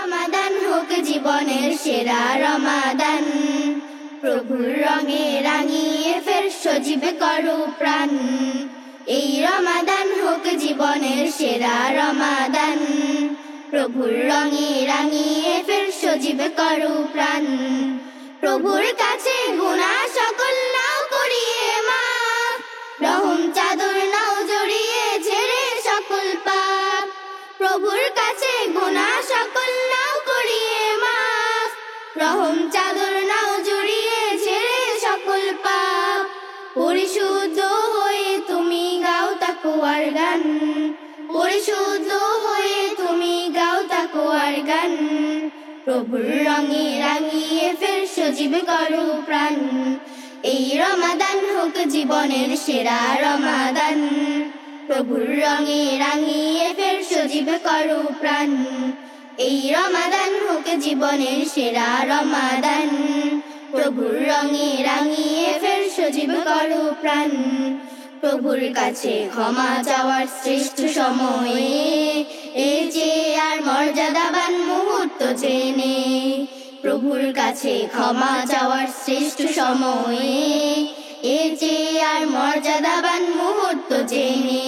রমাদান হোক জীবনের সেরা রমাদান, প্রভুর রঙে রাঙিয়ে ফের সজীব করো প্রাণ। এই রমাদান হোক জীবনের সেরা রমাদান, প্রভুর রঙে রাঙিয়ে ফের সজীব করো প্রাণ। প্রভুর কাছে গুনাহ সকল নাও করিয়ে মাফ, রহম চাদর নাও জড়িয়ে ঝেড়ে সকল পাপ। প্রভুর কাছে গুনাহ সকল নাও করিয়ে মাফ, রহম চাদর নাও জড়িয়ে ঝেড়ে সকল পাপ। পরিশুদ্ধ হয়ে তুমি গাও তাকওয়ার গান, পরিশুদ্ধ হয়ে তুমি গাও তাকওয়ার গান। প্রভুর রঙে রাঙিয়ে ফের সজীব করো প্রাণ। এই রমাদান হোক জীবনের সেরা রমাদান, প্রভুর রঙে রাঙিয়ে ফের সজীব করো প্রাণ। এই রমাদান হোক জীবনের সেরা রমাদান, প্রভুর রঙে রাঙিয়ে ফের সজীব করো প্রাণ। প্রভুর কাছে ক্ষমা চাওয়ার শ্রেষ্ঠ সময়ে, এ যে আর মর্যাদাবান মুহূর্ত চেনে। প্রভুর কাছে ক্ষমা চাওয়ার শ্রেষ্ঠ সময়ে, এ যে আর মর্যাদাবান মুহূর্ত চেনে।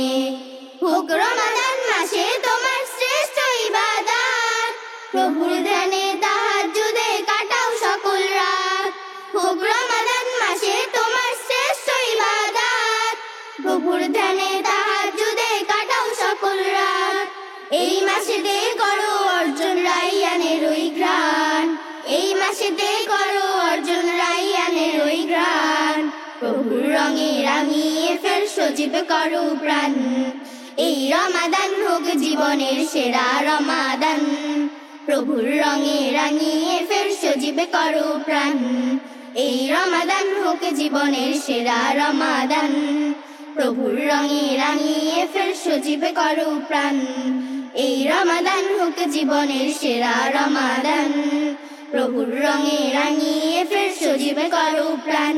হোক রমাদান মাসে তোমার শ্রেষ্ঠ ইবাদত, প্রভুর ধ্যানে তাহাজ্জুদে কাটাও সকল রাত। হোক রমাদান মাসে তোমার শ্রেষ্ঠ ইবাদত, প্রভুর ধ্যানে তাহাজ্জুদে কাটাও সকল রাত। এই মাসেতে করো অর্জন রায়্যানের ওই ঘ্রাণ, এই মাসেতে করো অর্জন রায়্যানের ওই ঘ্রাণ। প্রভুর রঙে রাঙিয়ে ফের সজীব করো প্রাণ। এই রমাদান হোক জীবনের সেরা রমাদান, প্রভুর রঙে রাঙিয়ে ফের সজীব করো প্রাণ। এই রমাদান হোক জীবনের সেরা রমাদান, প্রভুর রঙে রাঙিয়ে ফের সজীব করো প্রাণ। এই রমাদান হোক জীবনের সেরা রমাদান, প্রভুর রঙে রাঙিয়ে ফের সজীব করো প্রাণ।